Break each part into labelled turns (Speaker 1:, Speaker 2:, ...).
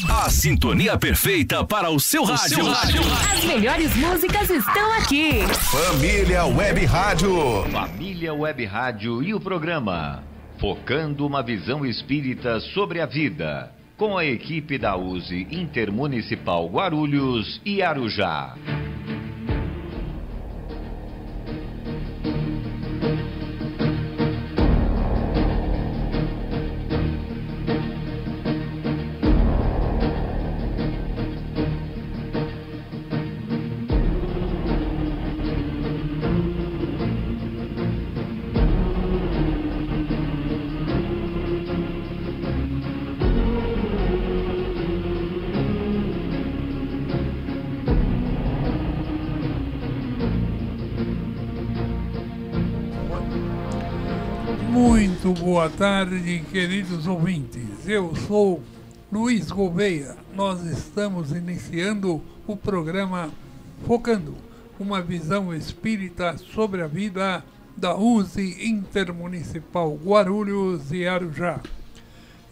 Speaker 1: A sintonia perfeita para o seu rádio.
Speaker 2: As melhores músicas estão aqui.
Speaker 3: Família Web Rádio.
Speaker 4: Família Web Rádio e o programa Focando uma Visão Espírita sobre a Vida, com a equipe da USE Intermunicipal Guarulhos e Arujá.
Speaker 5: Muito boa tarde, queridos ouvintes. Eu sou Luiz Gouveia. Nós estamos iniciando o programa Focando uma Visão Espírita sobre a Vida da USE Intermunicipal Guarulhos e Arujá.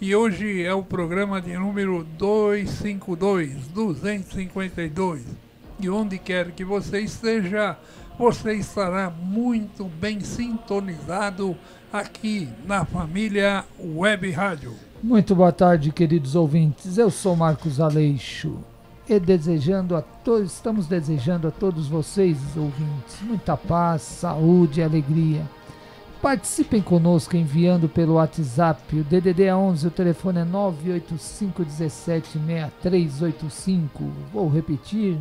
Speaker 5: E hoje é o programa de número 252. E onde quer que você esteja, você estará muito bem sintonizado aqui na Família Web Rádio.
Speaker 6: Muito boa tarde, queridos ouvintes. Eu sou Marcos Aleixo e estamos desejando a todos vocês, ouvintes, muita paz, saúde e alegria. Participem conosco enviando pelo WhatsApp. O DDD é 11, o telefone é 985176385. Vou repetir.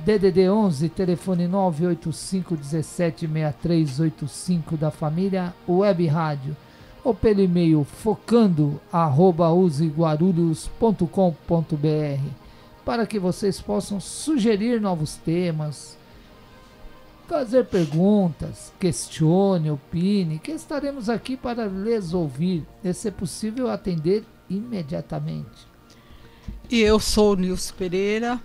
Speaker 6: DDD 11, telefone 985176385 da Família Web Rádio, ou pelo e-mail focando@useguarulhos.com.br, para que vocês possam sugerir novos temas, fazer perguntas, questione, opine, que estaremos aqui para lhes ouvir e, se possível, atender imediatamente.
Speaker 7: E eu sou Nilce Pereira.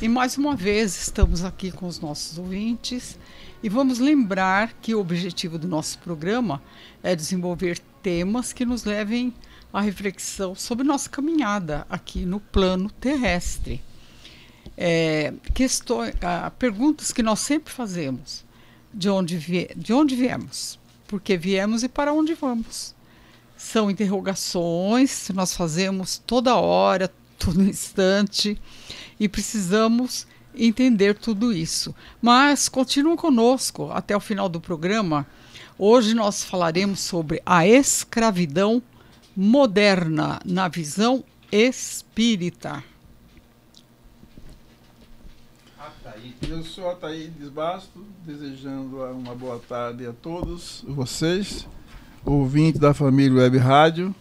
Speaker 7: E mais uma vez estamos aqui com os nossos ouvintes e vamos lembrar que o objetivo do nosso programa é desenvolver temas que nos levem à reflexão sobre nossa caminhada aqui no plano terrestre. Perguntas que nós sempre fazemos: de onde viemos, por que viemos e para onde vamos? São interrogações que nós fazemos toda hora, todo instante, e precisamos entender tudo isso. Mas continuem conosco até o final do programa. Hoje nós falaremos sobre a escravidão moderna na visão espírita.
Speaker 8: Eu sou Ataídes Basto, desejando uma boa tarde a todos vocês, ouvintes da Família Web Rádio,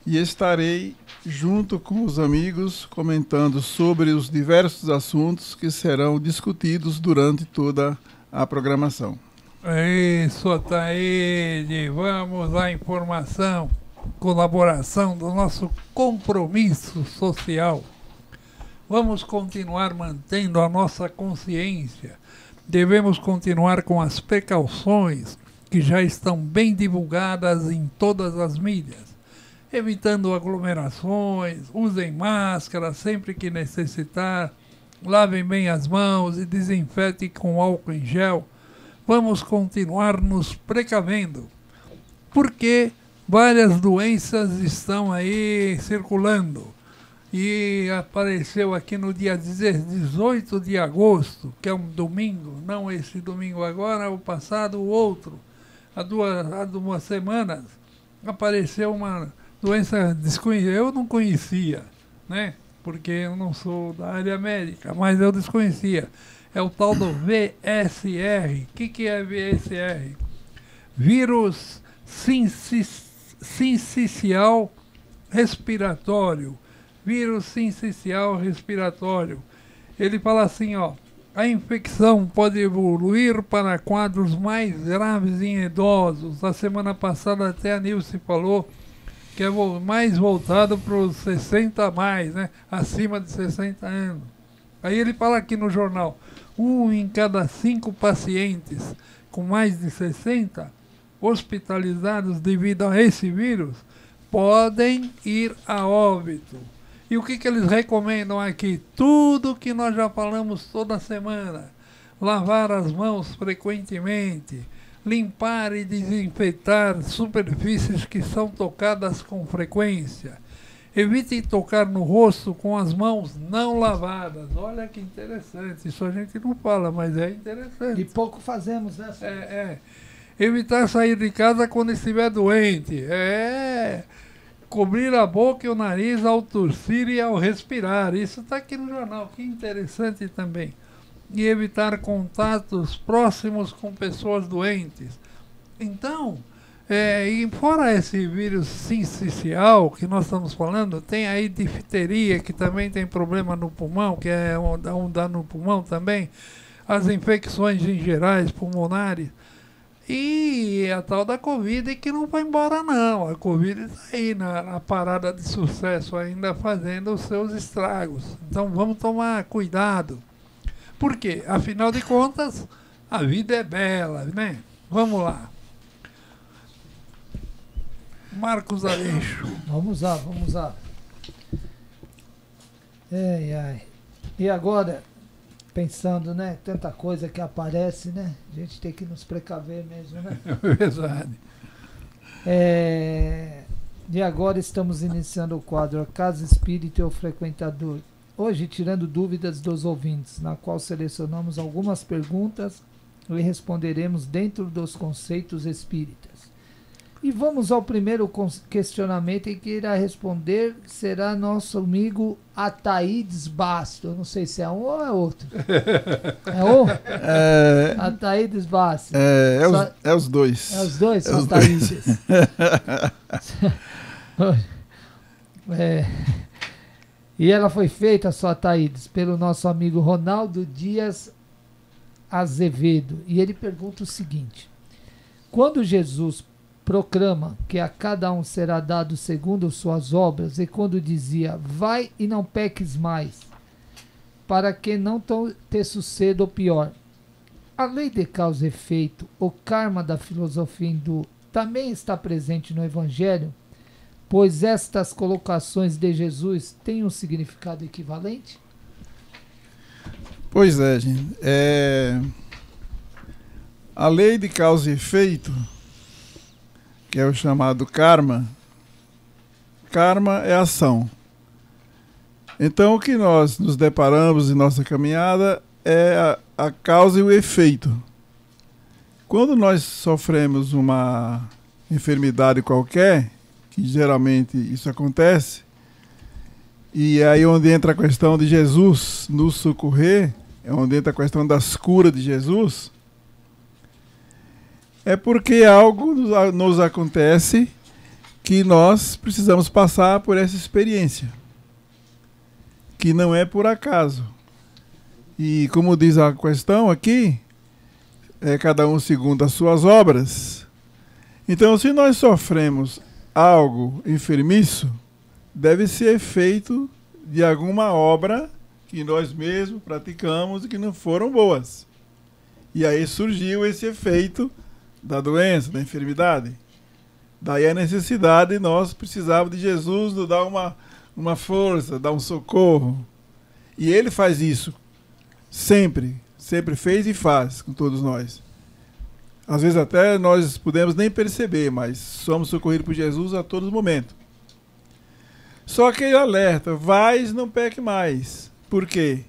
Speaker 8: e estarei junto com os amigos comentando sobre os diversos assuntos que serão discutidos durante toda a programação.
Speaker 5: Isso, Ataíde. Vamos à informação, colaboração do nosso compromisso social. Vamos continuar mantendo a nossa consciência. Devemos continuar com as precauções que já estão bem divulgadas em todas as mídias, evitando aglomerações, usem máscara sempre que necessitar, lavem bem as mãos e desinfetem com álcool em gel. Vamos continuar nos precavendo, porque várias doenças estão aí circulando. E apareceu aqui no dia 18 de agosto, que é um domingo, não esse domingo agora, o passado, o outro, há duas semanas, apareceu uma doença desconhecida. Eu não conhecia, né? Porque eu não sou da área médica, mas eu desconhecia. É o tal do VSR. O que é VSR? Vírus sincicial respiratório. Vírus sincicial respiratório. Ele fala assim, ó: a infecção pode evoluir para quadros mais graves em idosos. A semana passada até a Nilce falou que é mais voltado para os 60 a mais, né? Acima de 60 anos. Aí ele fala aqui no jornal: 1 em cada 5 pacientes com mais de 60 hospitalizados devido a esse vírus podem ir a óbito. E o que eles recomendam aqui? Tudo que nós já falamos toda semana. Lavar as mãos frequentemente, limpar e desinfetar superfícies que são tocadas com frequência. Evite tocar no rosto com as mãos não lavadas. Olha que interessante, isso a gente não fala, mas é interessante.
Speaker 6: E pouco fazemos, né?
Speaker 5: Evitar sair de casa quando estiver doente. Cobrir a boca e o nariz ao tossir e ao respirar. Isso está aqui no jornal, que interessante também. E evitar contatos próximos com pessoas doentes. Então, e fora esse vírus sincicial que nós estamos falando, tem aí difteria, que também tem problema no pulmão, que é um dano no pulmão também, as infecções gerais pulmonares, e a tal da Covid, que não vai embora não. A Covid está aí na parada de sucesso ainda, fazendo os seus estragos. Então vamos tomar cuidado. Por quê? Afinal de contas, a vida é bela, né? Vamos lá. Marcos Aleixo.
Speaker 6: Vamos lá. Ai. E agora, pensando, né? Tanta coisa que aparece, né? A gente tem que nos precaver mesmo, né?
Speaker 5: É verdade.
Speaker 6: E agora estamos iniciando o quadro A Casa Espírita e o Frequentador. Hoje, tirando dúvidas dos ouvintes, na qual selecionamos algumas perguntas e responderemos dentro dos conceitos espíritas. E vamos ao primeiro questionamento, em que irá responder será nosso amigo Ataídes Basto. Eu não sei se é um ou é outro. É um? Ataídes Basto.
Speaker 8: É os dois.
Speaker 6: É os dois, são Ataídes. E ela foi feita, só Ataídes, pelo nosso amigo Ronaldo Dias Azevedo. E ele pergunta o seguinte: quando Jesus proclama que a cada um será dado segundo suas obras, e quando dizia, vai e não peques mais, para que não te suceda o pior, a lei de causa e efeito, o karma da filosofia hindu, também está presente no Evangelho, pois estas colocações de Jesus têm um significado equivalente?
Speaker 8: Pois é, gente. A lei de causa e efeito, que é o chamado karma. Karma é ação. Então, o que nós nos deparamos em nossa caminhada é a causa e o efeito. Quando nós sofremos uma enfermidade qualquer, que geralmente isso acontece, e é aí onde entra a questão de Jesus nos socorrer, é onde entra a questão das curas de Jesus, é porque algo nos acontece que nós precisamos passar por essa experiência, que não é por acaso. E como diz a questão aqui, é cada um segundo as suas obras. Então, se nós sofremos algo enfermiço, deve ser efeito de alguma obra que nós mesmos praticamos e que não foram boas. E aí surgiu esse efeito da doença, da enfermidade. Daí a necessidade de nós precisávamos de Jesus nos dar uma força, dar um socorro. E ele faz isso sempre fez e faz com todos nós. Às vezes até nós podemos nem perceber, mas somos socorridos por Jesus a todo momento. Só que ele alerta, vais, não peque mais. Por quê?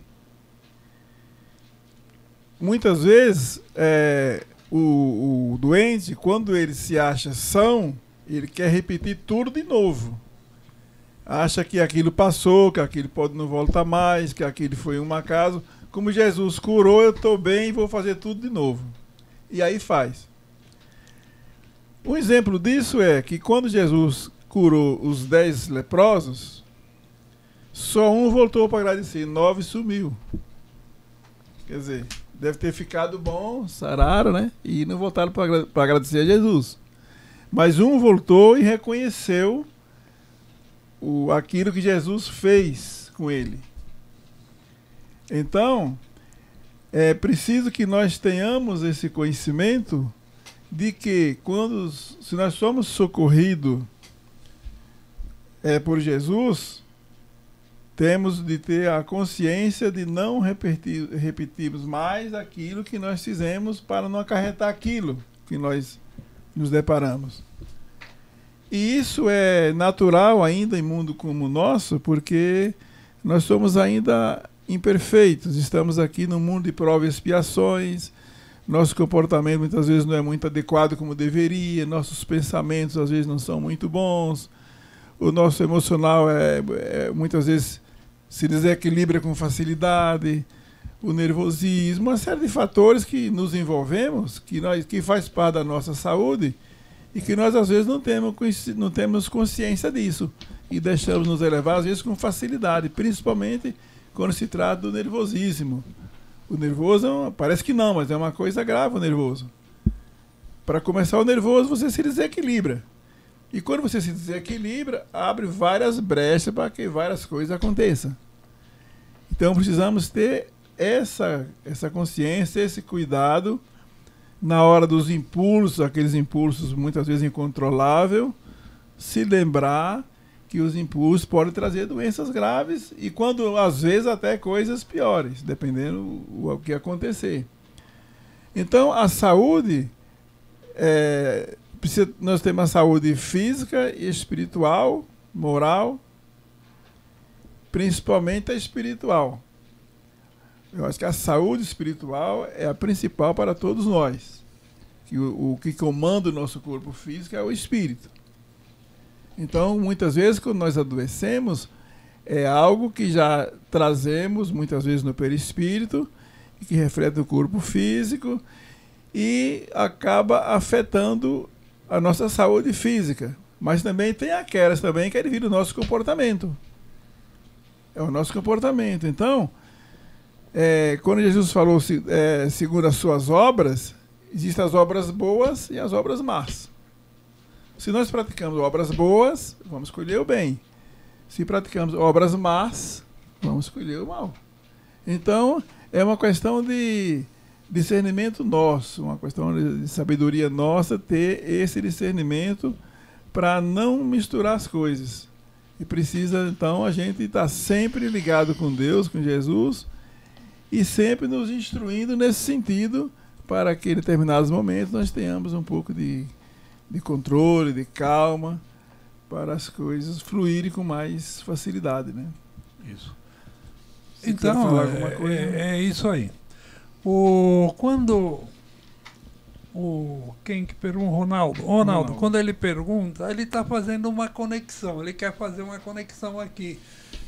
Speaker 8: Muitas vezes o doente, quando ele se acha são, ele quer repetir tudo de novo. Acha que aquilo passou, que aquilo pode não voltar mais, que aquilo foi um acaso. Como Jesus curou, eu estou bem e vou fazer tudo de novo. E aí faz. Um exemplo disso é que quando Jesus curou os 10 leprosos, só um voltou para agradecer, 9 sumiu. Quer dizer, deve ter ficado bom, sararam, né? E não voltaram para agradecer a Jesus. Mas um voltou e reconheceu aquilo que Jesus fez com ele. Então, é preciso que nós tenhamos esse conhecimento de que se nós somos socorridos por Jesus, temos de ter a consciência de não repetirmos mais aquilo que nós fizemos para não acarretar aquilo que nós nos deparamos. E isso é natural ainda em mundo como o nosso, porque nós somos ainda imperfeitos, estamos aqui no mundo de provas e expiações, nosso comportamento muitas vezes não é muito adequado como deveria, nossos pensamentos às vezes não são muito bons, o nosso emocional muitas vezes se desequilibra com facilidade, o nervosismo, uma série de fatores que nos envolvemos, que faz parte da nossa saúde e que nós às vezes não temos consciência disso e deixamos nos elevar às vezes com facilidade, principalmente quando se trata do nervosismo. O nervoso parece que não, mas é uma coisa grave o nervoso. Para começar o nervoso você se desequilibra. E quando você se desequilibra, abre várias brechas para que várias coisas aconteçam. Então precisamos ter essa consciência, esse cuidado na hora dos impulsos, aqueles impulsos muitas vezes incontroláveis, se lembrar que os impulsos podem trazer doenças graves e quando às vezes até coisas piores, dependendo o que acontecer. Então a saúde nós temos a saúde física e espiritual, moral, principalmente a espiritual. Eu acho que a saúde espiritual é a principal para todos nós. Que o que comanda o nosso corpo físico é o espírito. Então, muitas vezes, quando nós adoecemos, é algo que já trazemos, muitas vezes, no perispírito, e que reflete o corpo físico, e acaba afetando a nossa saúde física. Mas também tem aquelas também que é devido ao nosso comportamento. É o nosso comportamento. Então, quando Jesus falou segundo as suas obras, existem as obras boas e as obras más. Se nós praticamos obras boas, vamos escolher o bem. Se praticamos obras más, vamos escolher o mal. Então, é uma questão de discernimento nosso, uma questão de sabedoria nossa, ter esse discernimento para não misturar as coisas. E precisa, então, a gente estar sempre ligado com Deus, com Jesus, e sempre nos instruindo nesse sentido, para que em determinados momentos nós tenhamos um pouco de controle, de calma, para as coisas fluírem com mais facilidade, né?
Speaker 5: Isso.
Speaker 8: Se
Speaker 5: então,
Speaker 8: falar alguma coisa,
Speaker 5: é isso aí. Quem que pergunta? Ronaldo, quando ele pergunta, ele está fazendo uma conexão, ele quer fazer uma conexão aqui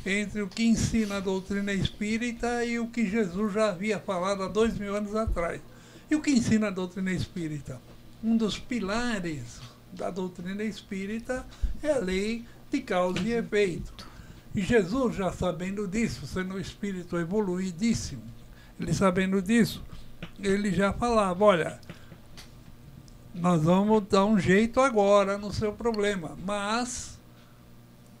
Speaker 5: entre o que ensina a doutrina espírita e o que Jesus já havia falado há 2000 anos atrás. E o que ensina a doutrina espírita? Um dos pilares da doutrina espírita é a lei de causa e efeito. E Jesus, já sabendo disso, sendo um espírito evoluidíssimo, ele sabendo disso, ele já falava, olha, nós vamos dar um jeito agora no seu problema, mas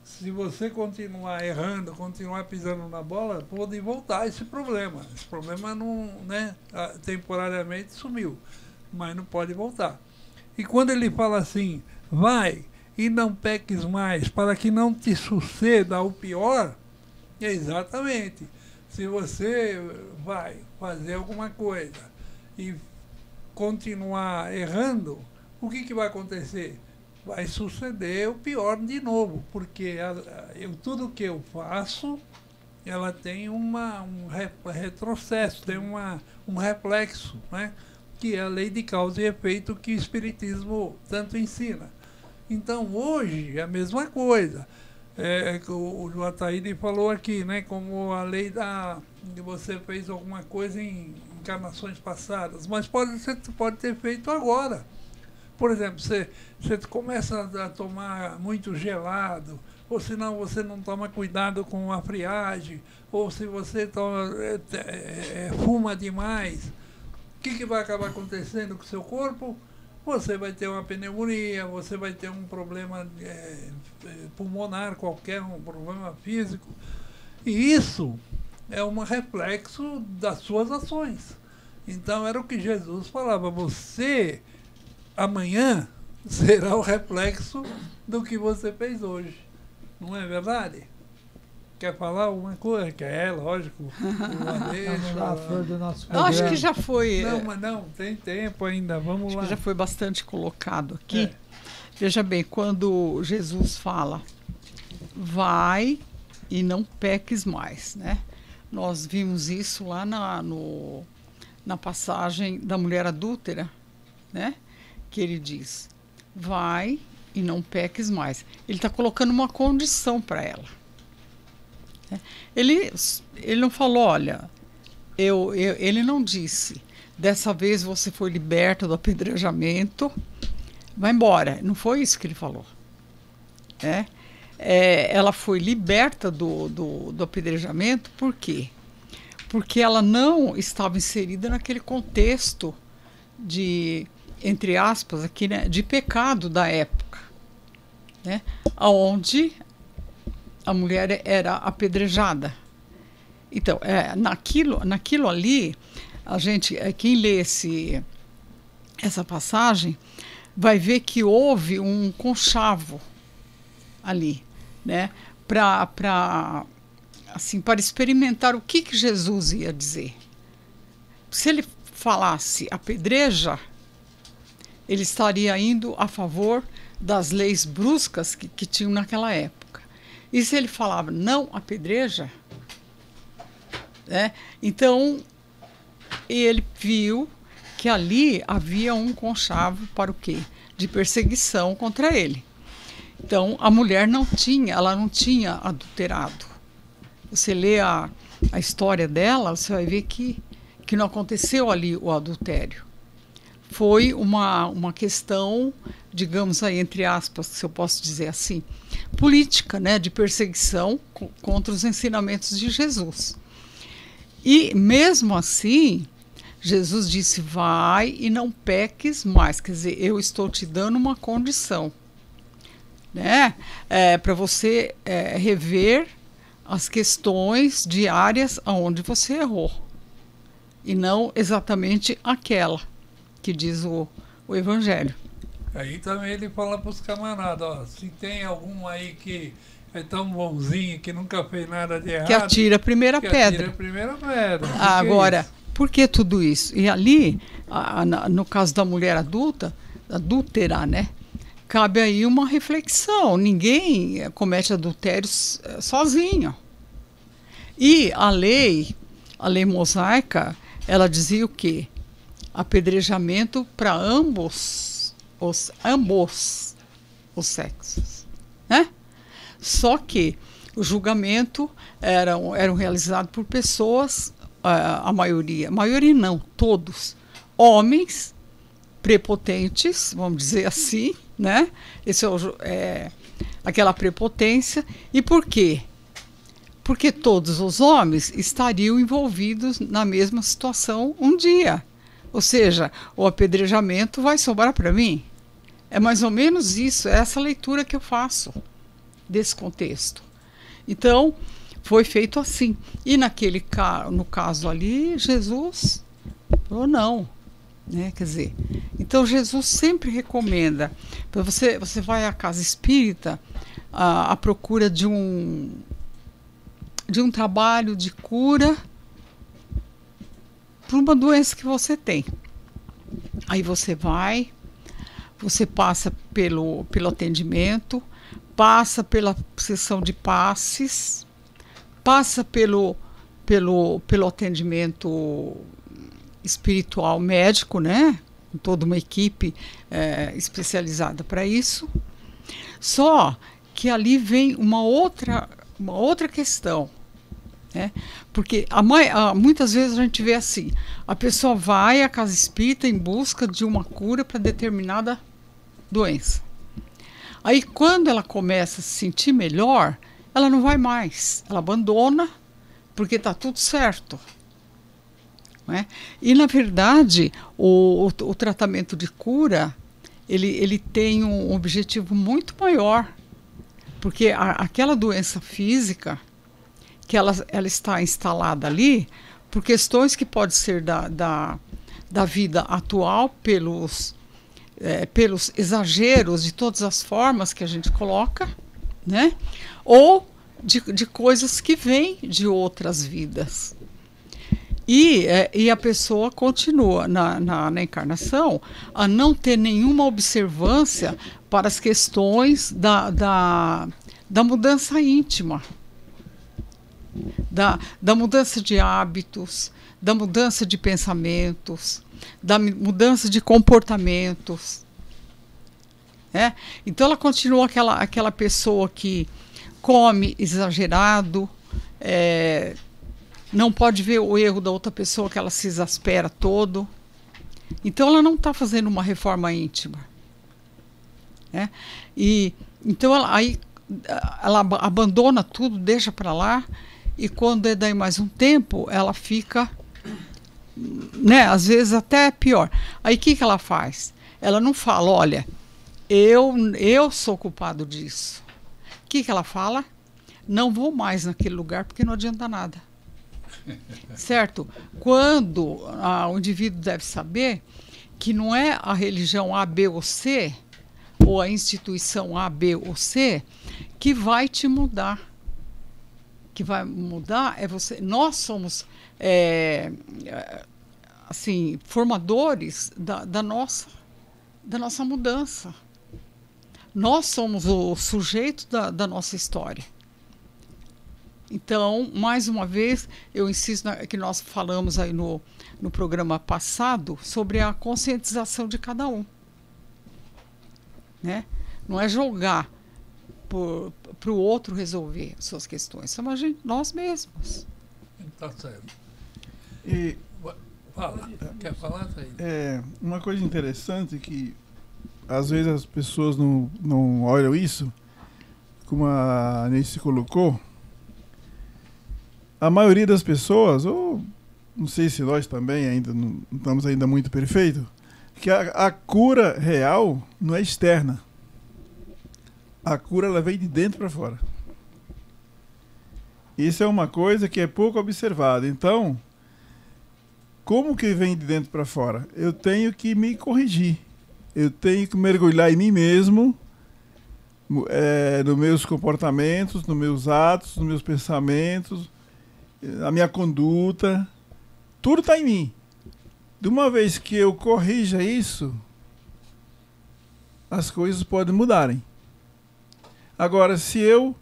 Speaker 5: se você continuar errando, continuar pisando na bola, pode voltar esse problema. Esse problema não, temporariamente sumiu, mas não pode voltar. E quando ele fala assim, vai e não peques mais, para que não te suceda o pior, é exatamente. Se você vai fazer alguma coisa e continuar errando, o que vai acontecer? Vai suceder o pior de novo, porque tudo que eu faço, ela tem um retrocesso, tem um reflexo, né? Que é a lei de causa e efeito que o Espiritismo tanto ensina. Então, hoje, é a mesma coisa. O Ataíde falou aqui, né? Como a lei de você fez alguma coisa em encarnações passadas, mas você pode ter feito agora. Por exemplo, você começa a tomar muito gelado, ou senão você não toma cuidado com a friagem, ou se você fuma demais, o que vai acabar acontecendo com o seu corpo? Você vai ter uma pneumonia, você vai ter um problema pulmonar qualquer, um problema físico. E isso é um reflexo das suas ações. Então era o que Jesus falava, você amanhã será o reflexo do que você fez hoje. Não é verdade? Quer falar alguma coisa? Quer, lógico.
Speaker 6: Vamos lá, a flor do nosso
Speaker 7: Eu
Speaker 6: programa.
Speaker 7: acho que já foi.
Speaker 5: Não, mas não, tem tempo ainda. Vamos
Speaker 7: Acho
Speaker 5: lá.
Speaker 7: que já foi bastante colocado aqui.
Speaker 5: É.
Speaker 7: Veja bem, quando Jesus fala, vai e não peques mais, né? Nós vimos isso lá na passagem da mulher adúltera, né? Que ele diz, vai e não peques mais. Ele está colocando uma condição para ela. Né? Ele não falou, olha, ele não disse, dessa vez você foi liberta do apedrejamento, vai embora. Não foi isso que ele falou. Ela foi liberta do apedrejamento, por quê? Porque ela não estava inserida naquele contexto de, entre aspas, aqui, né, de pecado da época, né, onde a mulher era apedrejada. Então, naquilo ali, a gente, quem lê essa passagem vai ver que houve um conchavo ali, né, para experimentar o que Jesus ia dizer. Se ele falasse apedreja, ele estaria indo a favor das leis bruscas que tinham naquela época. E se ele falava não apedreja, né, então ele viu que ali havia um conchavo para o quê? De perseguição contra ele. Então, a mulher não tinha adulterado. Você lê a história dela, você vai ver que não aconteceu ali o adultério. Foi uma questão, digamos aí, entre aspas, se eu posso dizer assim, política, né, de perseguição contra os ensinamentos de Jesus. E, mesmo assim, Jesus disse, vai e não peques mais. Quer dizer, eu estou te dando uma condição, né, para você rever as questões diárias onde você errou. E não exatamente aquela que diz o Evangelho.
Speaker 5: Aí também ele fala para os camaradas, ó, se tem algum aí que é tão bonzinho, que nunca fez nada de errado...
Speaker 7: Que atira a primeira pedra.
Speaker 5: Atira a primeira pedra.
Speaker 7: Agora, por que tudo isso? E ali, no caso da mulher adúltera, né? Cabe aí uma reflexão. Ninguém comete adultérios sozinho. E a lei mosaica, ela dizia o quê? Apedrejamento para ambos os sexos, né? Só que o julgamento eram realizados por pessoas, a maioria não, todos, homens prepotentes, vamos dizer assim, né? Esse é aquela prepotência. E por quê? Porque todos os homens estariam envolvidos na mesma situação um dia. Ou seja, o apedrejamento vai sobrar para mim. É mais ou menos isso, é essa leitura que eu faço desse contexto. Então, foi feito assim. E no caso ali, Jesus falou não. Né? Quer dizer, então Jesus sempre recomenda, para você vai à casa espírita à procura de um trabalho de cura para uma doença que você tem. Aí você vai, você passa pelo atendimento, passa pela sessão de passes, passa pelo atendimento espiritual médico, né? Com toda uma equipe especializada para isso. Só que ali vem uma outra questão, né? Porque muitas vezes a gente vê assim, a pessoa vai à casa espírita em busca de uma cura para determinada doença. Aí quando ela começa a se sentir melhor, ela não vai mais, ela abandona porque está tudo certo. Né? E na verdade o tratamento de cura ele tem um objetivo muito maior, porque aquela doença física que ela está instalada ali por questões que pode ser da vida atual, pelos exageros de todas as formas que a gente coloca, né? Ou de coisas que vêm de outras vidas. E a pessoa continua na encarnação a não ter nenhuma observância para as questões da mudança íntima, da mudança de hábitos, da mudança de pensamentos, da mudança de comportamentos. Né? Então ela continua aquela pessoa que come exagerado, não pode ver o erro da outra pessoa, que ela se exaspera todo. Então ela não está fazendo uma reforma íntima. Né? E então ela abandona tudo, deixa para lá, e quando é daí mais um tempo, ela fica, né, às vezes até pior. Aí o que ela faz? Ela não fala, olha, eu sou culpado disso. O que ela fala? Não vou mais naquele lugar porque não adianta nada. Certo? Quando o indivíduo deve saber que não é a religião A, B ou C, ou a instituição A, B ou C, que vai te mudar. Que vai mudar é você. Nós somos assim, formadores da nossa mudança. Nós somos o sujeito da nossa história. Então, mais uma vez, eu insisto que nós falamos aí no programa passado sobre a conscientização de cada um. Né? Não é jogar para o outro resolver suas questões, somos nós mesmos.
Speaker 5: Tá certo.
Speaker 8: E
Speaker 5: fala. Quer falar, Thaís?
Speaker 8: Uma coisa interessante que às vezes as pessoas não olham isso, como a Anice colocou. A maioria das pessoas, ou não sei se nós também ainda não estamos ainda muito perfeitos, que a cura real não é externa. A cura ela vem de dentro para fora. Isso é uma coisa que é pouco observada. Então, como que vem de dentro para fora? Eu tenho que me corrigir. Eu tenho que mergulhar em mim mesmo, nos meus comportamentos, nos meus atos, nos meus pensamentos, a minha conduta. Tudo está em mim. De uma vez que eu corrija isso, as coisas podem mudarem. Agora, se eu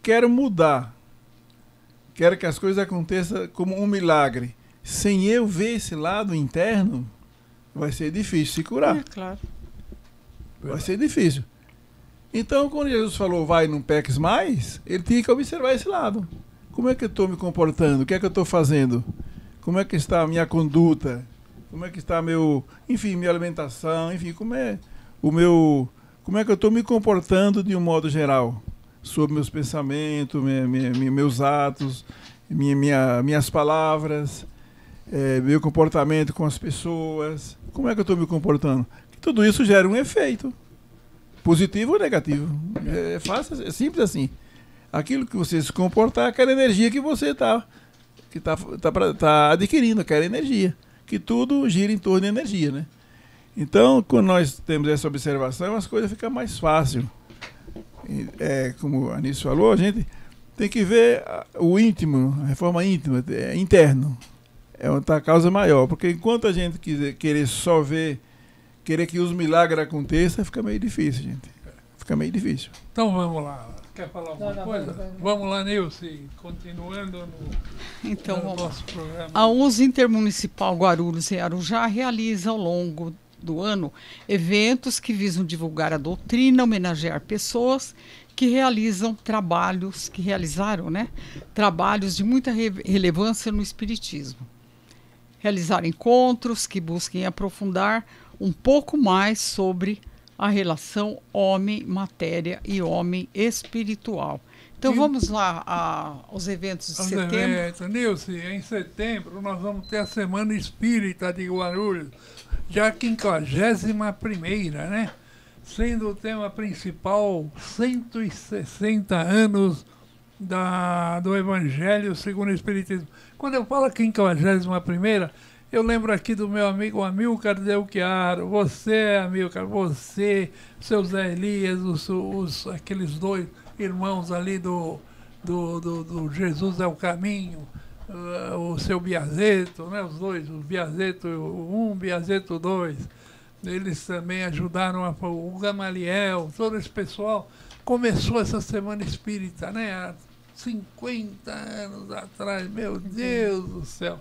Speaker 8: quero mudar, quero que as coisas aconteçam como um milagre, sem eu ver esse lado interno, vai ser difícil se curar.
Speaker 7: É claro.
Speaker 8: Vai ser difícil. Então, quando Jesus falou, vai, não peques mais, ele tinha que observar esse lado. Como é que eu estou me comportando? O que é que eu estou fazendo? Como é que está a minha conduta? Como é que está minha alimentação? Enfim, como é que eu estou me comportando de um modo geral? Sobre meus pensamentos, meus atos, minhas palavras, meu comportamento com as pessoas. Como é que eu estou me comportando? Tudo isso gera um efeito, positivo ou negativo. É fácil, é simples assim. Aquilo que você se comportar, aquela energia que você está adquirindo, aquela energia. Que tudo gira em torno de energia, né? Então, quando nós temos essa observação, as coisas ficam mais fáceis. Como a Anice falou, a gente tem que ver o íntimo, a reforma íntima, interno. É onde está a causa maior. Porque enquanto a gente querer só ver, querer que os milagres aconteçam, fica meio difícil, gente. Fica meio difícil.
Speaker 5: Então vamos lá. Quer falar alguma coisa? Vamos lá, Nilce, continuando no nosso programa.
Speaker 7: A US Intermunicipal Guarulhos e Arujá realiza ao longo do ano eventos que visam divulgar a doutrina, homenagear pessoas que realizaram, né, trabalhos de muita relevância no espiritismo. Realizar encontros que busquem aprofundar um pouco mais sobre a relação homem-matéria e homem espiritual. Então vamos lá aos eventos de setembro.
Speaker 5: Nilce, em setembro nós vamos ter a Semana Espírita de Guarulhos, já a 51ª, né? Sendo o tema principal 160 anos do Evangelho segundo o Espiritismo. Quando eu falo 51ª, eu lembro aqui do meu amigo Amilcar Delchiaro, você, Amilcar, você, seu Zé Elias, aqueles dois, irmãos ali do Jesus é o Caminho, o seu Biazeto, né? Os dois, o Biazeto 1, Biazeto 2. Eles também ajudaram o Gamaliel, todo esse pessoal. Começou essa Semana Espírita, né? Há 50 anos atrás, meu Deus do céu.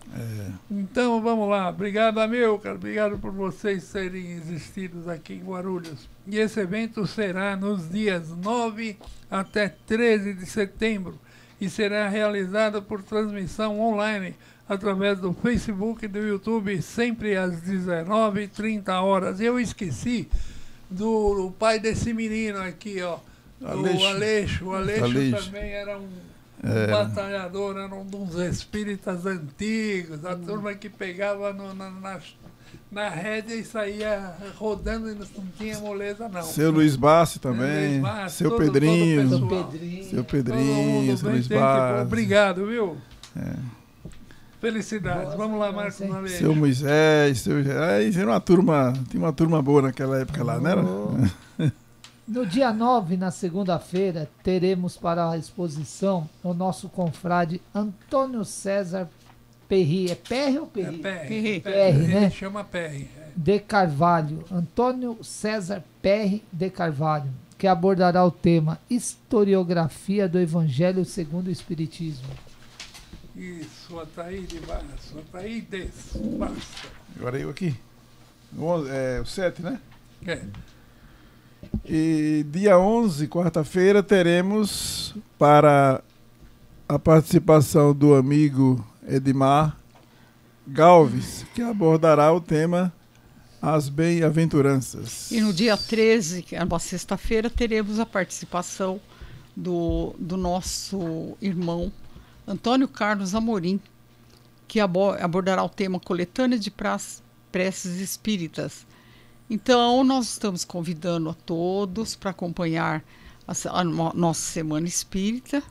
Speaker 5: Então, vamos lá. Obrigado, Amilcar. Obrigado por vocês terem existido aqui em Guarulhos. E esse evento será nos dias 9 até 13 de setembro e será realizado por transmissão online através do Facebook e do YouTube, sempre às 19h30. E eu esqueci do pai desse menino aqui, ó. O Aleixo. O Aleixo também era um batalhador, era um dos espíritas antigos, a turma que pegava na rédea e saía rodando e não tinha moleza, não.
Speaker 8: Seu Luiz Bassi também, seu Pedrinho, seu Luiz Bassi.
Speaker 5: Obrigado, viu? Felicidades. Vamos lá, Marcos Aleixo.
Speaker 8: Seu Moisés, tinha uma turma boa naquela época lá, né?
Speaker 6: No dia 9, na segunda-feira, teremos para a exposição o nosso confrade Antônio César Perry. É Perry ou Perry?
Speaker 5: Perry,
Speaker 6: né?
Speaker 5: Ele chama Perry.
Speaker 6: De Carvalho. Antônio César Perry de Carvalho, que abordará o tema Historiografia do Evangelho segundo o Espiritismo.
Speaker 5: Isso, Ataíde Basso. Ataídes, basta.
Speaker 8: Agora eu aqui. O 7, né? E dia 11, quarta-feira, teremos para a participação do amigo Edmar Galves, que abordará o tema As Bem-aventuranças.
Speaker 7: E no dia 13, que é uma sexta-feira, teremos a participação do nosso irmão Antônio Carlos Amorim, que abordará o tema Coletânea de Preces Espíritas. Então, nós estamos convidando a todos para acompanhar a nossa Semana Espírita,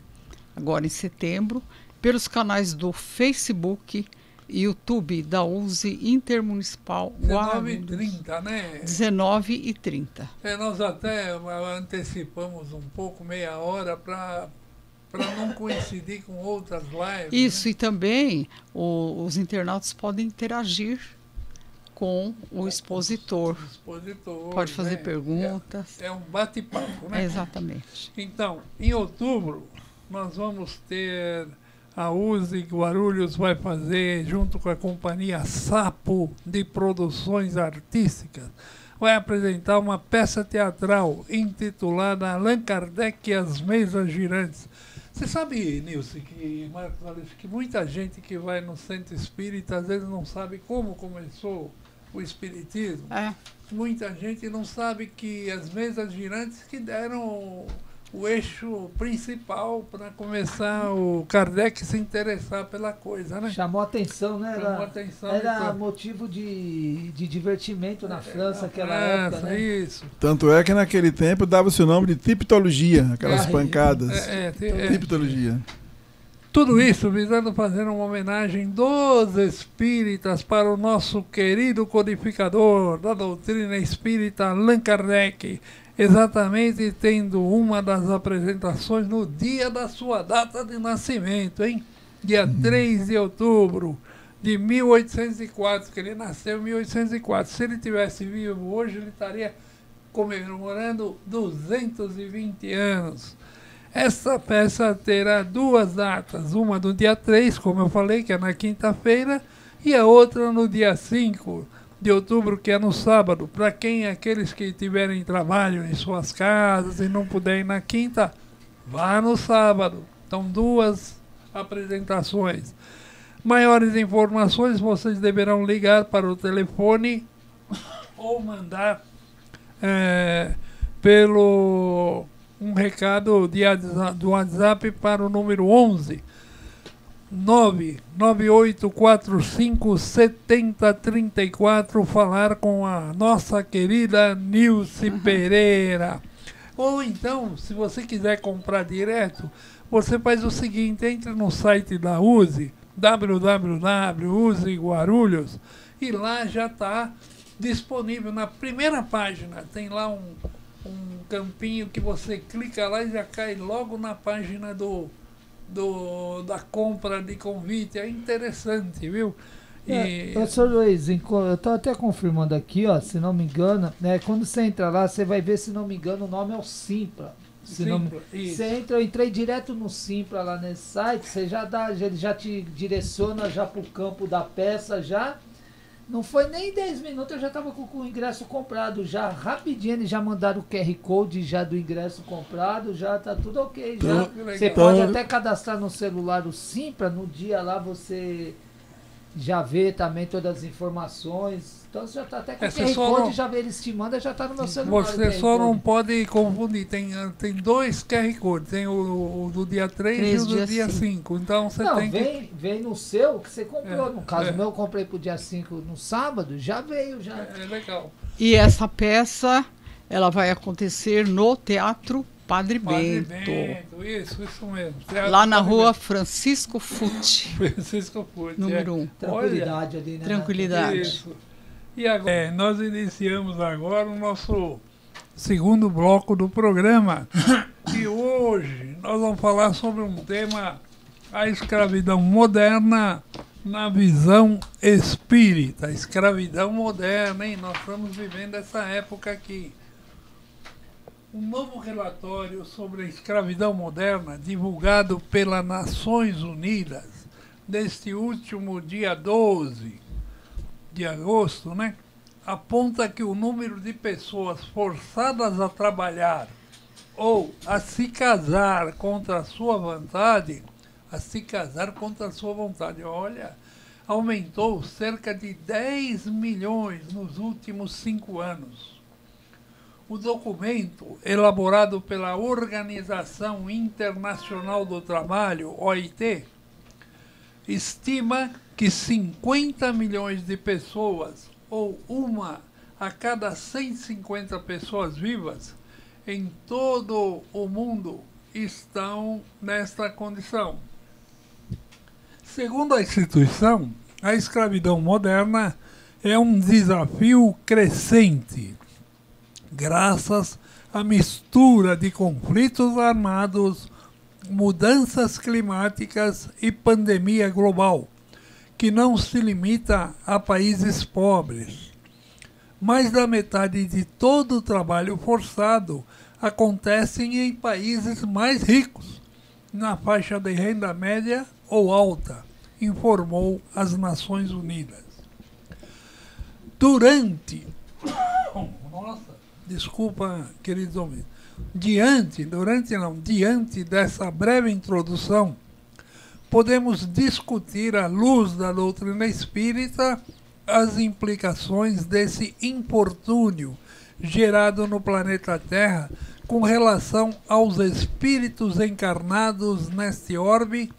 Speaker 7: agora em setembro, pelos canais do Facebook e YouTube da USE Intermunicipal Guarulhos.
Speaker 5: 19h30, né?
Speaker 7: 19h30.
Speaker 5: Nós até antecipamos um pouco, meia hora, para não coincidir com outras lives.
Speaker 7: Isso,
Speaker 5: né?
Speaker 7: E também os internautas podem interagir com o expositor. Pode fazer perguntas.
Speaker 5: É um bate-papo, né?
Speaker 7: Exatamente.
Speaker 5: Então, em outubro, nós vamos ter a USE Guarulhos vai fazer, junto com a companhia Sapo de Produções Artísticas, vai apresentar uma peça teatral intitulada Allan Kardec e as Mesas Girantes. Você sabe, Nilce, que muita gente que vai no centro espírita às vezes não sabe como começou o espiritismo. Muita gente não sabe que as mesas girantes que deram o eixo principal para começar o Kardec se interessar pela coisa, né?
Speaker 6: Chamou atenção, né? Era
Speaker 5: então.
Speaker 6: motivo de divertimento na França naquela época, né?
Speaker 5: Isso.
Speaker 8: Tanto é que naquele tempo dava-se o nome de tiptologia, aquelas pancadas. Tiptologia.
Speaker 5: Tudo isso visando fazer uma homenagem dos espíritas para o nosso querido codificador da doutrina espírita, Allan Kardec, exatamente tendo uma das apresentações no dia da sua data de nascimento, hein? Dia 3 de outubro de 1804, que ele nasceu em 1804. Se ele tivesse vivo hoje, ele estaria comemorando 220 anos. Essa peça terá duas datas, uma no dia 3, como eu falei, que é na quinta-feira, e a outra no dia 5 de outubro, que é no sábado. Para aqueles que tiverem trabalho em suas casas e não puderem ir na quinta, vá no sábado. Então, duas apresentações. Maiores informações vocês deverão ligar para o telefone ou mandar pelo um recado do WhatsApp para o número 11 998457034, falar com a nossa querida Nilce Pereira. Ou então, se você quiser comprar direto, você faz o seguinte: entre no site da USE, www.use Guarulhos, e lá já está disponível na primeira página, tem lá um campinho que você clica lá e já cai logo na página da compra de convite. É interessante, viu?
Speaker 6: Professor Luiz, eu estou até confirmando aqui, ó, se não me engano, né, quando você entra lá, você vai ver, se não me engano, o nome é o Simpla. Você entra, eu entrei direto no Simpla lá nesse site, você ele já te direciona já para o campo da peça já. Não foi nem 10 minutos, eu já estava com o ingresso comprado, já rapidinho eles já mandaram o QR Code já do ingresso comprado, já tá tudo ok. Já. Você pode até cadastrar no celular o Simpla, no dia lá você já vê também todas as informações. Então você já está até com o QR Code, já vê, eles te mandam, já está no meu celular.
Speaker 5: Você só não pode confundir, tem 2 QR Codes, tem o do dia 3 e o do dia 5. Então você tem que...
Speaker 6: Vem no seu que você comprou. No caso meu, eu comprei pro dia 5 no sábado, já veio. Já.
Speaker 5: É legal.
Speaker 7: E essa peça, ela vai acontecer no Teatro Padre Bento.
Speaker 5: Isso mesmo.
Speaker 7: Lá na rua Francisco Fucci.
Speaker 5: Francisco Fucci.
Speaker 7: Número 1.
Speaker 6: Tranquilidade ali, né?
Speaker 7: Tranquilidade.
Speaker 5: Isso. E agora, nós iniciamos agora o nosso segundo bloco do programa. E hoje nós vamos falar sobre um tema, a escravidão moderna na visão espírita. Escravidão moderna, hein? Nós estamos vivendo essa época aqui. Um novo relatório sobre a escravidão moderna, divulgado pelas Nações Unidas, neste último dia 12 de agosto, né, aponta que o número de pessoas forçadas a trabalhar ou a se casar contra a sua vontade, olha, aumentou cerca de 10 milhões nos últimos 5 anos. O documento, elaborado pela Organização Internacional do Trabalho, OIT, estima que 50 milhões de pessoas, ou uma a cada 150 pessoas vivas, em todo o mundo, estão nesta condição. Segundo a instituição, a escravidão moderna é um desafio crescente, graças à mistura de conflitos armados, mudanças climáticas e pandemia global, que não se limita a países pobres. Mais da metade de todo o trabalho forçado acontece em países mais ricos, na faixa de renda média ou alta, informou as Nações Unidas. Diante dessa breve introdução, podemos discutir à luz da doutrina espírita as implicações desse infortúnio gerado no planeta Terra com relação aos espíritos encarnados neste orbe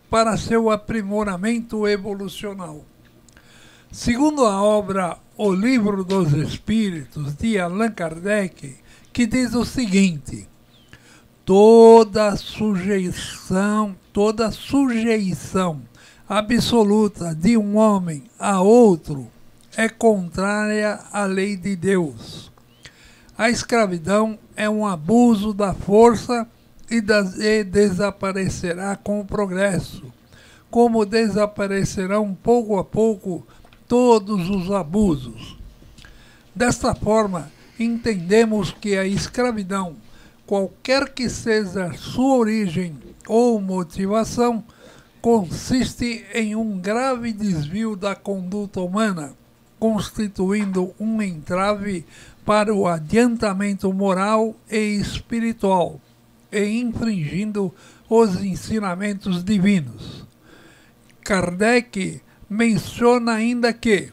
Speaker 5: para seu aprimoramento evolucional. Segundo a obra O Livro dos Espíritos, de Allan Kardec, que diz o seguinte: toda sujeição absoluta de um homem a outro é contrária à lei de Deus. A escravidão é um abuso da força e desaparecerá com o progresso, como desaparecerão pouco a pouco todos os abusos. Desta forma, entendemos que a escravidão, qualquer que seja sua origem ou motivação, consiste em um grave desvio da conduta humana, constituindo um entrave para o adiantamento moral e espiritual, e infringindo os ensinamentos divinos. Kardec menciona ainda que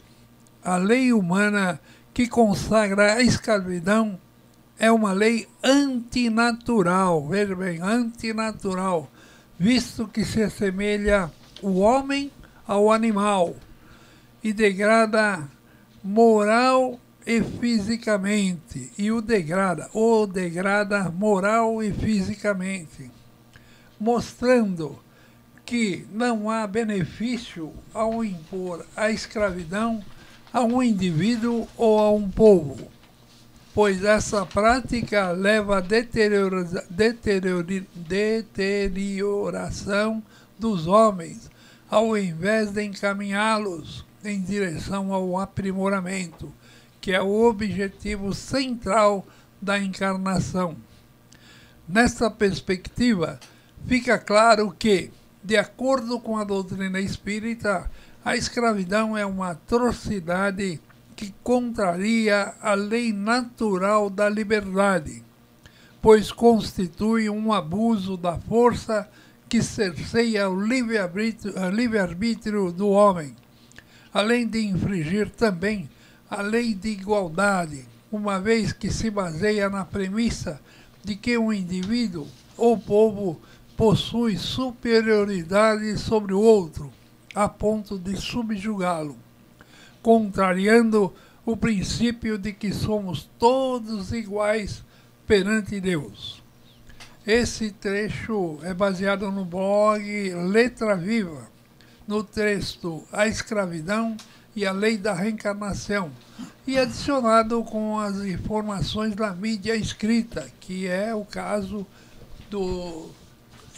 Speaker 5: a lei humana que consagra a escravidão é uma lei antinatural, veja bem, antinatural, visto que se assemelha o homem ao animal e degrada moral e fisicamente, e o degrada moral e fisicamente, mostrando que não há benefício ao impor a escravidão a um indivíduo ou a um povo. pois essa prática leva à deterioração dos homens, ao invés de encaminhá-los em direção ao aprimoramento, que é o objetivo central da encarnação. Nesta perspectiva, fica claro que, de acordo com a doutrina espírita, a escravidão é uma atrocidade que contraria a lei natural da liberdade, pois constitui um abuso da força que cerceia o livre-arbítrio do homem, além de infringir também a lei de igualdade, uma vez que se baseia na premissa de que um indivíduo ou povo possui superioridade sobre o outro, a ponto de subjugá-lo, contrariando o princípio de que somos todos iguais perante Deus. Esse trecho é baseado no blog Letra Viva, no texto A Escravidão e a Lei da Reencarnação, e adicionado com as informações da mídia escrita, que é o caso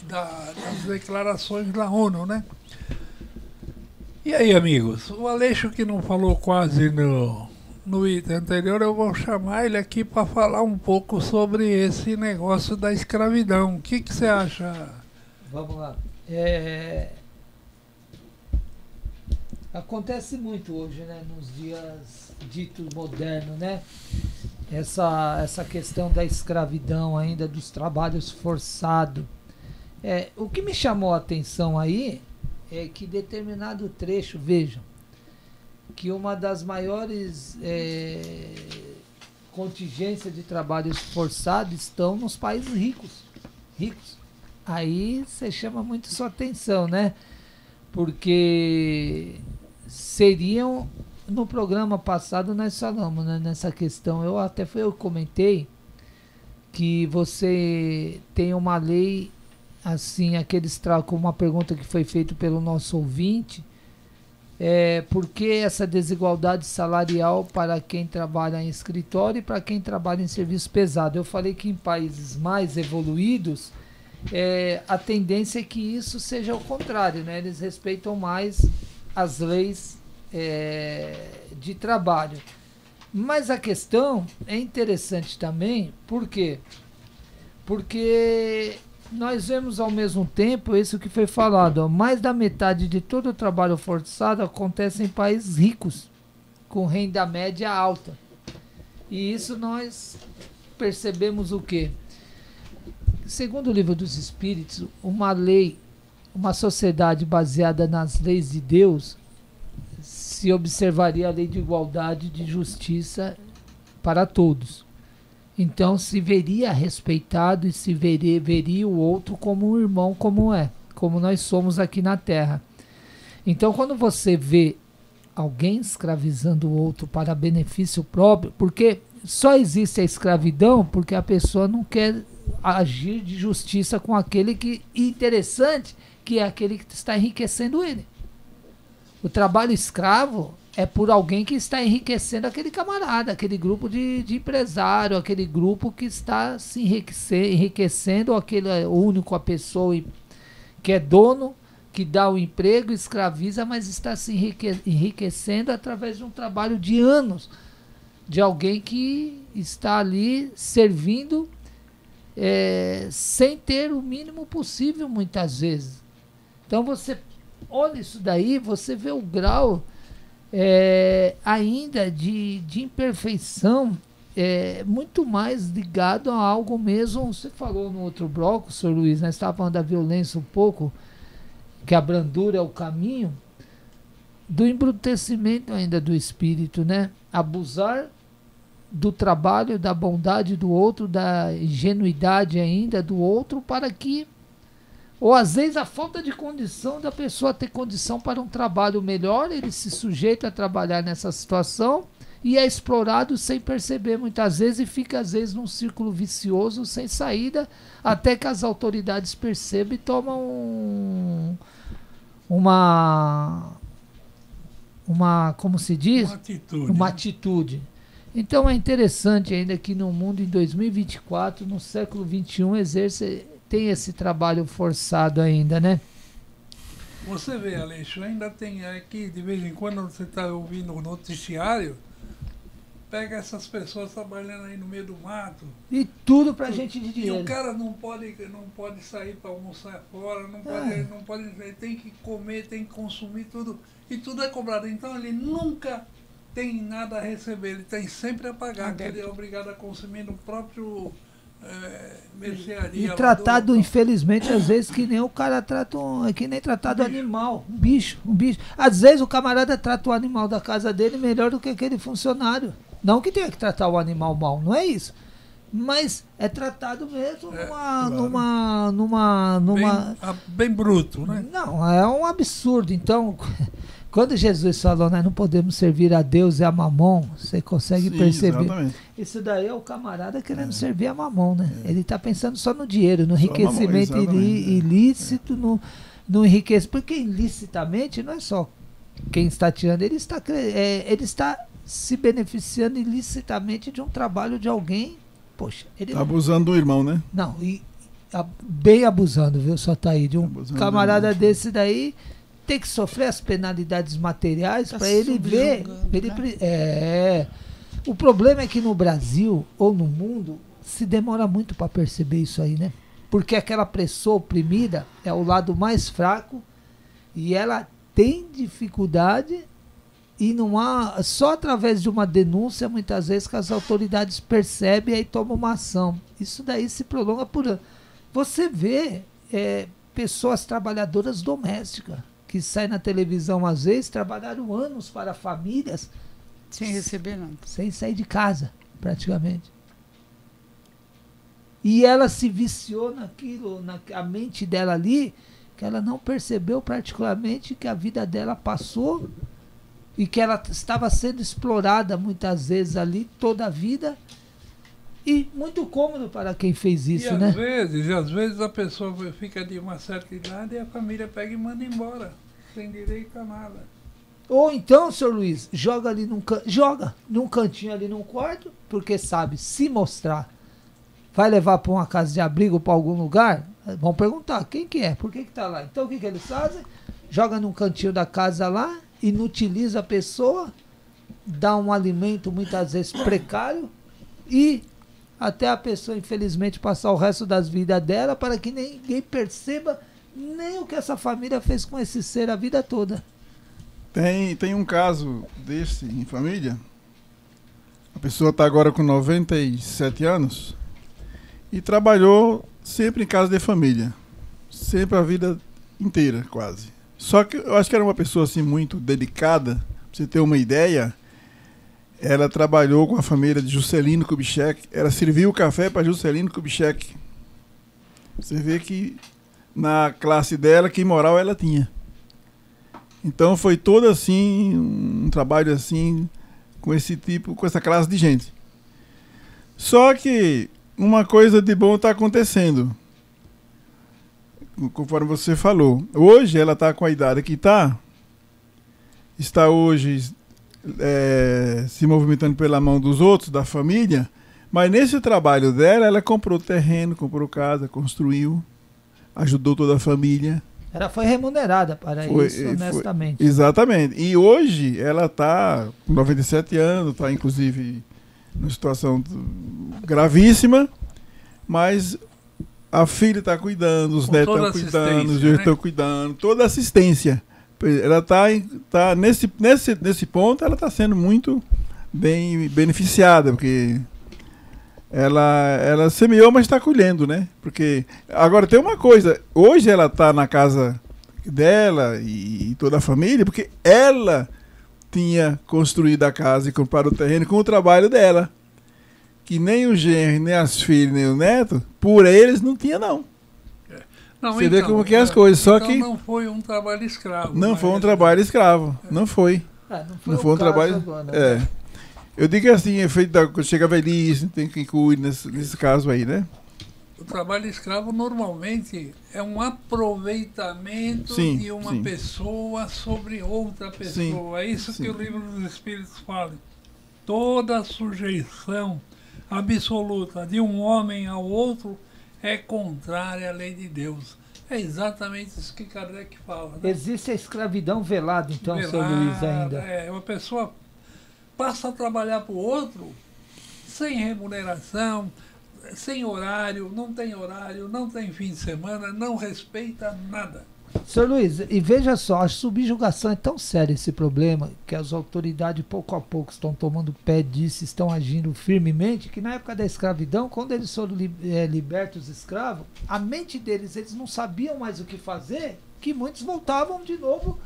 Speaker 5: das declarações da ONU, né? E aí, amigos, o Aleixo, que não falou quase no item anterior, eu vou chamar ele aqui para falar um pouco sobre esse negócio da escravidão. O que você acha?
Speaker 6: Vamos lá. Acontece muito hoje, né, nos dias ditos modernos, né? Essa questão da escravidão ainda, dos trabalhos forçados. O que me chamou a atenção aí é que determinado trecho, vejam, que uma das maiores contingências de trabalhos forçados estão nos países ricos. Aí você chama muito sua atenção, né? Porque seriam, no programa passado nós falamos, né, nessa questão, eu comentei que você tem uma lei, assim, como uma pergunta que foi feita pelo nosso ouvinte, por que essa desigualdade salarial para quem trabalha em escritório e para quem trabalha em serviço pesado? Eu falei que em países mais evoluídos, a tendência é que isso seja o contrário, né? Eles respeitam mais as leis de trabalho. Mas a questão é interessante também, por quê? Porque nós vemos ao mesmo tempo, isso que foi falado, mais da metade de todo o trabalho forçado acontece em países ricos, com renda média alta. E isso nós percebemos o quê? Segundo o Livro dos Espíritos, uma sociedade baseada nas leis de Deus, se observaria a lei de igualdade e de justiça para todos. Então se veria respeitado e se veria o outro como um irmão, como nós somos aqui na Terra. Então quando você vê alguém escravizando o outro para benefício próprio, porque só existe a escravidão porque a pessoa não quer agir de justiça com aquele interessante, que é aquele que está enriquecendo ele. O trabalho escravo é por alguém que está enriquecendo aquele camarada, aquele grupo de empresário, aquele grupo que está se enriquecendo, aquele único, a pessoa que é dono, que dá o emprego, escraviza, mas está se enriquecendo através de um trabalho de anos, de alguém que está ali servindo sem ter o mínimo possível, muitas vezes. Então você olha isso daí, você vê o grau ainda de imperfeição, muito mais ligado a algo mesmo. Você falou no outro bloco, Sr. Luiz, nós estávamos falando da violência um pouco, que a brandura é o caminho, do embrutecimento ainda do espírito, né? Abusar do trabalho, da bondade do outro, da ingenuidade ainda do outro, para que, ou às vezes a falta de condição da pessoa ter condição para um trabalho melhor, ele se sujeita a trabalhar nessa situação e é explorado sem perceber muitas vezes, e fica às vezes num círculo vicioso sem saída, até que as autoridades percebam e tomam como se diz?
Speaker 5: Uma atitude.
Speaker 6: Uma atitude. Então é interessante ainda que no mundo em 2024, no século XXI, tem esse trabalho forçado ainda, né?
Speaker 5: Você vê, Aleixo, ainda tem aqui, de vez em quando você está ouvindo o noticiário, pega essas pessoas trabalhando aí no meio do mato.
Speaker 6: E tudo pra gente de
Speaker 5: E
Speaker 6: dinheiro.
Speaker 5: o cara não pode sair para almoçar fora, não pode, ele tem que comer, tem que consumir tudo. E tudo é cobrado. Então ele nunca tem nada a receber, ele tem sempre a pagar, porque ele é obrigado a consumir no próprio mercearia.
Speaker 6: E tratado, infelizmente, às vezes que nem o cara trata que nem tratado animal, um bicho. Às vezes o camarada trata o animal da casa dele melhor do que aquele funcionário. Não que tenha que tratar o animal mal, não é isso. Mas é tratado mesmo
Speaker 5: bem bruto, né?
Speaker 6: Não, é um absurdo. Então, quando Jesus falou, nós não podemos servir a Deus e a Mamon, você consegue perceber. Exatamente. Isso daí é o camarada querendo servir a Mamon, né? Ele está pensando só no dinheiro, no enriquecimento ilícito, no enriquecimento. Porque ilicitamente não é só quem está tirando, ele está se beneficiando ilicitamente de um trabalho de alguém. Poxa, ele
Speaker 8: tá abusando do irmão, né?
Speaker 6: Não, bem abusando, viu, só tá aí. De um camarada desse daí tem que sofrer as penalidades materiais para ele ver. O problema é que no Brasil ou no mundo se demora muito para perceber isso aí, né? Porque aquela pessoa oprimida é o lado mais fraco e ela tem dificuldade. E não há, só através de uma denúncia, muitas vezes, que as autoridades percebem e aí tomam uma ação. Isso daí se prolonga por anos. Você vê pessoas trabalhadoras domésticas que saem na televisão, às vezes, trabalharam anos para famílias
Speaker 7: sem receber nada.
Speaker 6: Sem sair de casa, praticamente. E ela se viciou naquilo, a mente dela ali, que ela não percebeu particularmente que a vida dela passou e que ela estava sendo explorada muitas vezes ali, toda a vida, e muito cômodo para quem fez isso, né?
Speaker 5: Às vezes a pessoa fica de uma certa idade e a família pega e manda embora, sem direito a nada.
Speaker 6: Ou então, senhor Luiz, joga num cantinho ali num quarto, porque sabe, se mostrar, vai levar para uma casa de abrigo, para algum lugar, vão perguntar, quem que é? Por que que tá lá? Então o que que eles fazem? Joga num cantinho da casa lá, inutiliza a pessoa, dá um alimento muitas vezes precário e até a pessoa infelizmente passar o resto das vidas dela para que ninguém perceba nem o que essa família fez com esse ser a vida toda.
Speaker 8: Tem um caso desse em família. A pessoa está agora com 97 anos e trabalhou sempre em casa de família, sempre a vida inteira quase. Só que eu acho que era uma pessoa assim muito dedicada. Pra você ter uma ideia, ela trabalhou com a família de Juscelino Kubitschek. Ela serviu o café para Juscelino Kubitschek. Você vê que na classe dela, que moral ela tinha. Então foi todo assim, um trabalho assim, com esse tipo, com essa classe de gente. Só que uma coisa de bom está acontecendo. Conforme você falou, hoje ela está com a idade que está hoje se movimentando pela mão dos outros, da família, mas nesse trabalho dela, ela comprou terreno, comprou casa, construiu, ajudou toda a família.
Speaker 6: Ela foi remunerada para isso, honestamente.
Speaker 8: Exatamente. E hoje ela está com 97 anos, está inclusive numa situação gravíssima, mas a filha está cuidando, os netos estão cuidando, os filhos estão cuidando, toda a assistência. Ela está nesse ponto, ela está sendo muito bem beneficiada, porque ela semeou, mas está colhendo, né? Porque agora tem uma coisa, hoje ela está na casa dela e toda a família, porque ela tinha construído a casa e comprado o terreno com o trabalho dela. Que nem o genro, nem as filhas, nem o neto, por eles não tinha, não. Você vê como que é as coisas, só que
Speaker 5: não foi um trabalho escravo.
Speaker 8: Não foi um trabalho escravo, não foi.
Speaker 6: Não foi um trabalho
Speaker 8: agora, Eu digo assim, quando chega a velhice, tem quem cuide nesse caso aí, né?
Speaker 5: O trabalho escravo normalmente é um aproveitamento de uma pessoa sobre outra pessoa. É isso que o livro dos Espíritos fala. toda sujeição absoluta de um homem ao outro é contrária à lei de Deus. É exatamente isso que Kardec fala. Né?
Speaker 6: Existe a escravidão velada, então, seu Luiz, ainda.
Speaker 5: Uma pessoa passa a trabalhar para o outro sem remuneração, sem horário, não tem fim de semana, não respeita nada.
Speaker 6: Senhor Luiz, e veja só, a subjugação é tão sério esse problema que as autoridades pouco a pouco estão tomando pé disso, estão agindo firmemente, que na época da escravidão, quando eles foram libertos escravos, a mente deles, eles não sabiam mais o que fazer, que muitos voltavam de novo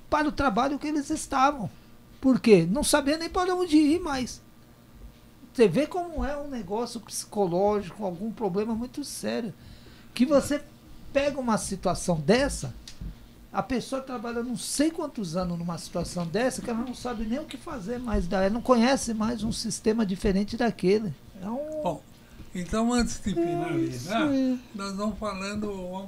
Speaker 6: para o trabalho que eles estavam. Por quê? Não sabiam nem para onde ir mais. Você vê como é um negócio psicológico, algum problema muito sério. Que você pega uma situação dessa, a pessoa trabalha não sei quantos anos numa situação dessa, que ela não sabe nem o que fazer mais, ela não conhece mais um sistema diferente daquele.
Speaker 5: Bom, então antes de finalizar, nós vamos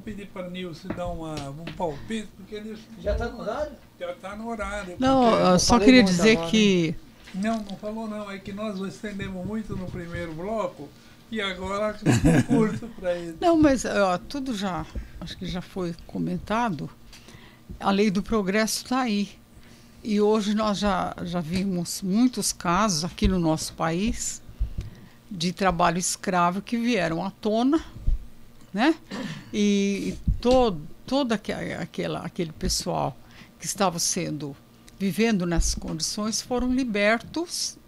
Speaker 5: pedir para a Nilce dar um palpite, porque Nilce
Speaker 6: já está no horário?
Speaker 5: Já está no horário.
Speaker 7: Não, eu só queria dizer que...
Speaker 5: Não falou não, é que nós estendemos muito no primeiro bloco, e agora curto para ele.
Speaker 7: Não, mas tudo já, acho que já foi comentado. A lei do progresso está aí. E hoje nós já vimos muitos casos aqui no nosso país de trabalho escravo que vieram à tona, né? E todo aquele pessoal que estava vivendo nessas condições foram libertos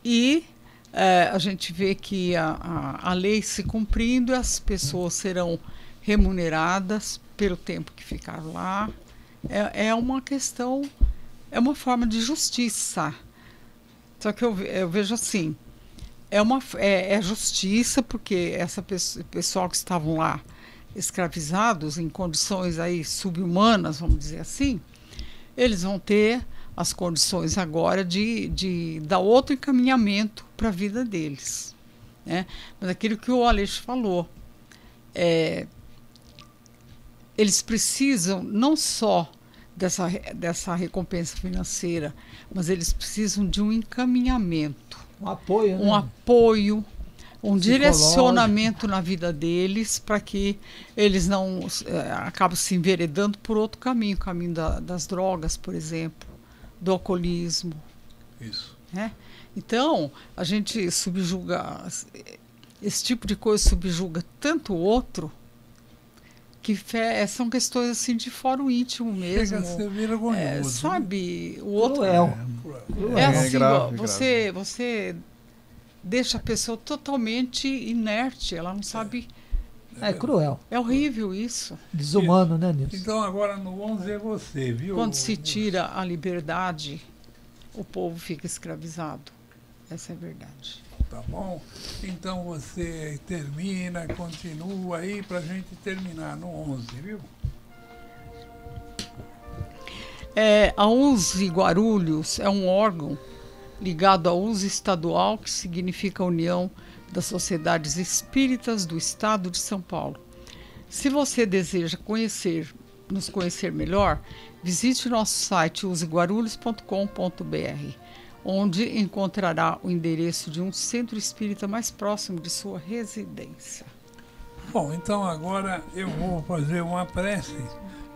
Speaker 7: e a gente vê que a lei se cumprindo, as pessoas serão remuneradas pelo tempo que ficaram lá. É uma questão, é uma forma de justiça. Só que eu vejo assim, é justiça porque pessoal que estavam lá escravizados em condições aí subhumanas, vamos dizer assim, eles vão ter as condições agora de dar outro encaminhamento para a vida deles, né? Mas aquilo que o Aleixo falou, eles precisam não só dessa recompensa financeira, mas eles precisam de um encaminhamento,
Speaker 6: um apoio, né?
Speaker 7: Um apoio, um direcionamento na vida deles, para que eles não acabem se enveredando por outro caminho, o caminho das drogas, por exemplo, do alcoolismo.
Speaker 5: Isso.
Speaker 7: Né? Então, a gente subjuga, esse tipo de coisa subjuga tanto o outro, que são questões assim de fórum íntimo mesmo.
Speaker 5: Chega a ser vergonhoso.
Speaker 7: Sabe, o outro...
Speaker 6: Cruel.
Speaker 7: assim,
Speaker 8: grave,
Speaker 7: você deixa a pessoa totalmente inerte, ela não sabe...
Speaker 6: É cruel.
Speaker 7: É horrível isso.
Speaker 6: Desumano, né, Nilson?
Speaker 5: Então agora no 11 é você, viu?
Speaker 7: Quando se tira a liberdade, o povo fica escravizado. Essa é a verdade.
Speaker 5: Tá bom? Então você termina, continua aí pra gente terminar no 11, viu?
Speaker 7: A USE Guarulhos é um órgão ligado à USE estadual, que significa União das Sociedades Espíritas do Estado de São Paulo. Se você deseja nos conhecer melhor, visite nosso site useguarulhos.com.br, onde encontrará o endereço de um centro espírita mais próximo de sua residência.
Speaker 5: Bom, então agora eu vou fazer uma prece,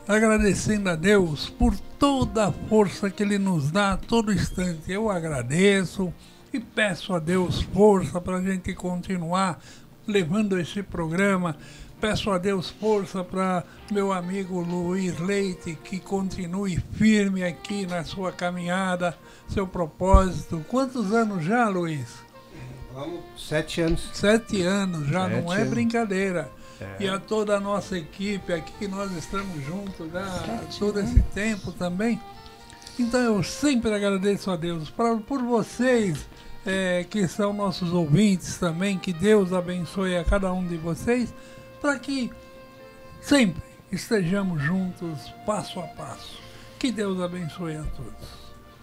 Speaker 5: agradecendo a Deus por toda a força que Ele nos dá a todo instante. Eu agradeço e peço a Deus força para a gente continuar levando esse programa. Peço a Deus força para meu amigo Luiz Leite, que continue firme aqui na sua caminhada, seu propósito. Quantos anos já, Luiz?
Speaker 9: Vamos, 7 anos.
Speaker 5: 7 anos já,
Speaker 9: 7
Speaker 5: não é
Speaker 9: anos.
Speaker 5: brincadeira. E a toda a nossa equipe aqui, que nós estamos juntos já todo esse tempo também. Então eu sempre agradeço a Deus por vocês, que são nossos ouvintes também, que Deus abençoe a cada um de vocês, para que sempre estejamos juntos, passo a passo. Que Deus abençoe a todos.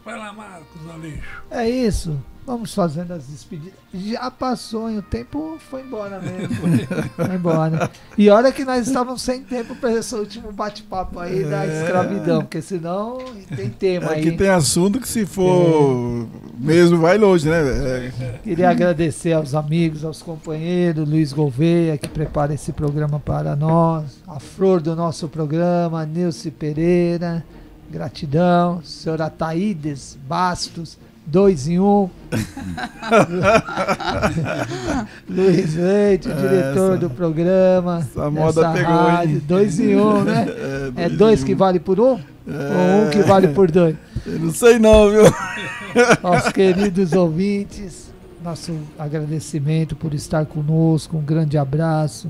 Speaker 5: Vai lá, Marcos Aleixo.
Speaker 6: É isso. Vamos fazendo as despedidas. Já passou e o tempo foi embora mesmo. Foi embora. E olha que nós estávamos sem tempo para esse último bate-papo aí da escravidão, porque senão tem tema aí.
Speaker 8: Aqui tem assunto que se for mesmo vai longe, né?
Speaker 6: Queria agradecer aos amigos, aos companheiros, Luiz Gouveia, que prepara esse programa para nós, a flor do nosso programa, Nilce Pereira, gratidão, senhora Thaídes Bastos, 2 em 1. Luiz Leite, diretor do programa.
Speaker 8: Essa moda pegou,
Speaker 6: rádio, 2 em 1, né? É 2 que vale por 1? Ou 1 que vale por 2?
Speaker 8: Eu não sei não, viu?
Speaker 6: Aos queridos ouvintes, nosso agradecimento por estar conosco, um grande abraço.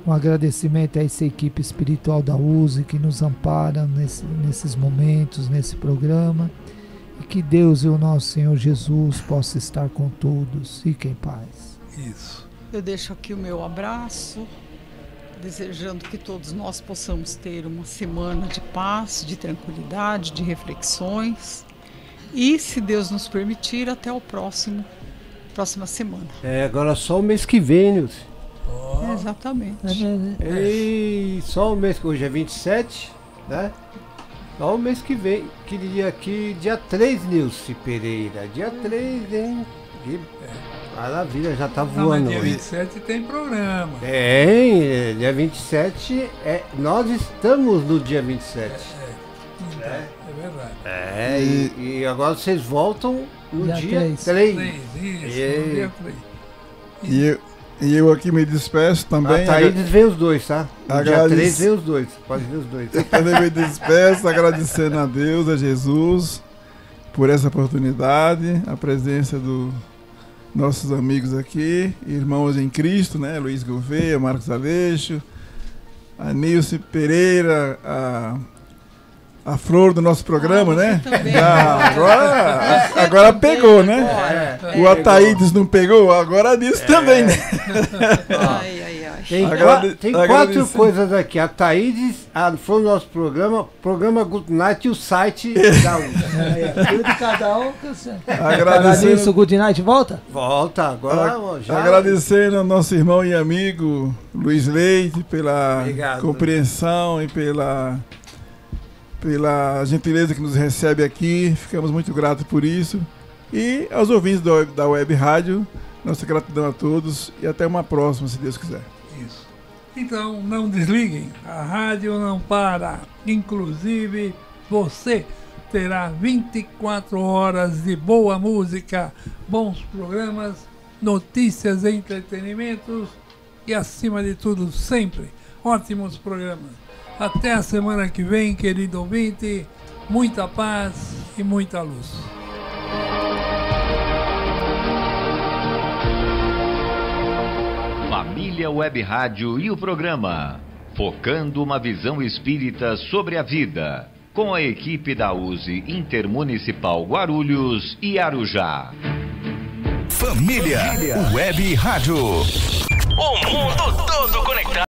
Speaker 6: Um agradecimento a essa equipe espiritual da USE que nos ampara nesses momentos, nesse programa. E que Deus e o nosso Senhor Jesus possa estar com todos. Fiquem em paz.
Speaker 5: Isso.
Speaker 7: Eu deixo aqui o meu abraço, desejando que todos nós possamos ter uma semana de paz, de tranquilidade, de reflexões. E, se Deus nos permitir, até o próxima semana.
Speaker 9: Agora só o mês que vem, Nilce.
Speaker 7: Exatamente.
Speaker 9: E só o mês que hoje é 27, né? Só o mês que vem, queria aqui, dia 3, Nilce Pereira. Dia 3, hein? Que maravilha, já tá voando.
Speaker 5: Não, mas dia 27 tem programa.
Speaker 9: Tem, dia 27, nós estamos no dia 27.
Speaker 5: É verdade.
Speaker 9: E agora vocês voltam no dia 3.
Speaker 5: Isso, no dia 3.
Speaker 8: E eu aqui me despeço também.
Speaker 9: A Thaídes vê os dois, tá? No dia 3 vê os dois. Pode ver os dois.
Speaker 8: Eu também me despeço, agradecendo a Deus, a Jesus, por essa oportunidade, a presença dos nossos amigos aqui, irmãos em Cristo, né? Luiz Gouveia, Marcos Aleixo, a Nilce Pereira, a flor do nosso programa, né? Agora pegou, né? O Ataídes não pegou, agora a Nilce também, né?
Speaker 7: Ai.
Speaker 9: Tem 4 coisas aqui. A Thaídes, a flor do nosso programa Good Night e o site da USE.
Speaker 6: Tudo de cada um.
Speaker 8: Agradecendo
Speaker 6: isso, Good Night volta?
Speaker 9: Volta, agora já.
Speaker 8: Agradecendo ao nosso irmão e amigo Luiz Leite pela compreensão e pela gentileza que nos recebe aqui. Ficamos muito gratos por isso. E aos ouvintes da Web Rádio, nossa gratidão a todos e até uma próxima, se Deus quiser.
Speaker 5: Isso. Então, não desliguem, a rádio não para. Inclusive, você terá 24 horas de boa música, bons programas, notícias, entretenimentos e, acima de tudo, sempre ótimos programas. Até a semana que vem, querido ouvinte. Muita paz e muita luz.
Speaker 4: Família Web Rádio e o programa Focando uma Visão Espírita sobre a Vida, com a equipe da USE Intermunicipal Guarulhos e Arujá.
Speaker 3: Família Web Rádio.
Speaker 1: O mundo todo conectado.